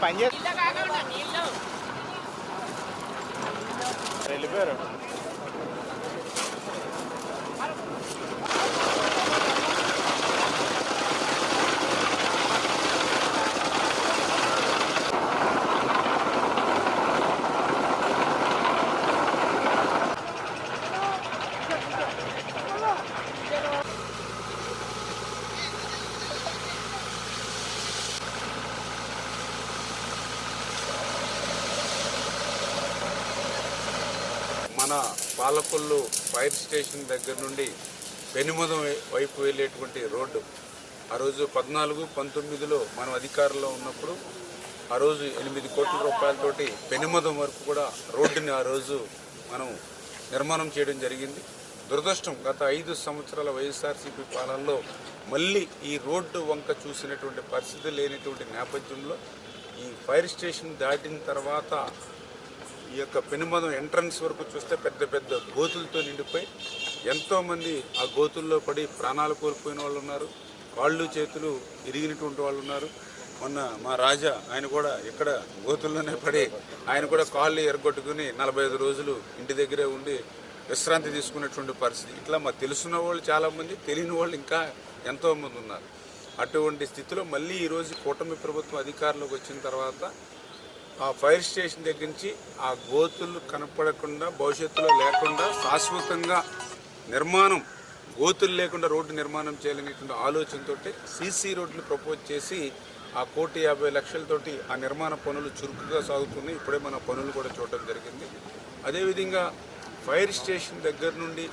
పని చేసి వెళ్ళిపోయారు. మన పాలకొల్లు ఫైర్ స్టేషన్ దగ్గర నుండి పెనుమదం వైపు వెళ్ళేటువంటి రోడ్డు ఆ రోజు 14-19లో మనం అధికారంలో ఉన్నప్పుడు ఆ రోజు 8 కోట్ల రూపాయలతోటి పెనుమదం వరకు కూడా రోడ్డుని ఆ రోజు మనం నిర్మాణం చేయడం జరిగింది. దురదృష్టం గత 5 సంవత్సరాల వైఎస్ఆర్సీపీ పాలనలో మళ్ళీ ఈ రోడ్డు వంక చూసినటువంటి పరిస్థితి లేనటువంటి నేపథ్యంలో ఈ ఫైర్ స్టేషన్ దాటిన తర్వాత ఈ యొక్క పెనుమదం ఎంట్రన్స్ వరకు చూస్తే పెద్ద పెద్ద గోతులతో నిండిపోయి ఎంతోమంది ఆ గోతుల్లో పడి ప్రాణాలు కోల్పోయిన వాళ్ళు ఉన్నారు, కాళ్ళు చేతులు ఇరిగినటువంటి వాళ్ళు ఉన్నారు. మొన్న మా రాజా ఆయన కూడా ఇక్కడ గోతుల్లోనే పడి ఆయన కూడా కాళ్ళు ఎరగొట్టుకుని 45 రోజులు ఇంటి దగ్గరే ఉండి విశ్రాంతి తీసుకునేటువంటి పరిస్థితి. ఇట్లా మాకు తెలుసున్న వాళ్ళు చాలామంది, తెలియని వాళ్ళు ఇంకా ఎంతోమంది ఉన్నారు. అటువంటి స్థితిలో మళ్ళీ ఈరోజు కూటమి ప్రభుత్వం అధికారంలోకి వచ్చిన తర్వాత ఆ ఫైర్ స్టేషన్ దగ్గర నుంచి ఆ గోతులు కనపడకుండా భవిష్యత్తులో లేకుండా శాశ్వతంగా నిర్మాణం, గోతులు లేకుండా రోడ్డు నిర్మాణం చేయాలనేటువంటి ఆలోచనతో సీసీ రోడ్లు ప్రపోజ్ చేసి ఆ 1,50,00,000తోటి ఆ నిర్మాణ పనులు చురుకుగా సాగుతున్నాయి. ఇప్పుడే మన పనులు కూడా చూడటం జరిగింది. అదేవిధంగా ఫైర్ స్టేషన్ దగ్గర నుండి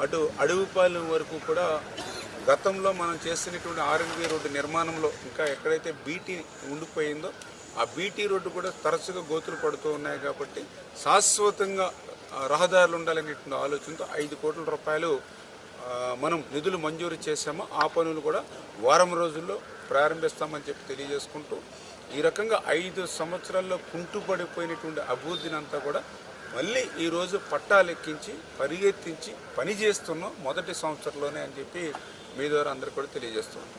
అటు అడవిపాలెం వరకు కూడా గతంలో మనం చేసినటువంటి ఆర్ఎన్బి రోడ్డు నిర్మాణంలో ఇంకా ఎక్కడైతే బీటీ ఉండిపోయిందో ఆ బీటీ రోడ్డు కూడా తరచుగా గోతులు పడుతూ ఉన్నాయి. కాబట్టి శాశ్వతంగా రహదారులు ఉండాలనేటువంటి ఆలోచనతో 5 కోట్ల రూపాయలు మనం నిధులు మంజూరు చేశాము. ఆ పనులు కూడా వారం రోజుల్లో ప్రారంభిస్తామని చెప్పి తెలియజేసుకుంటూ ఈ రకంగా 5 సంవత్సరాల్లో కుంటుపడిపోయినటువంటి అభివృద్ధిని అంతా కూడా మళ్ళీ ఈరోజు పట్టాలెక్కించి పరిగెత్తించి పని చేస్తున్నాం మొదటి సంవత్సరంలోనే అని చెప్పి మీ ద్వారా అందరికీ కూడా తెలియజేస్తున్నాం.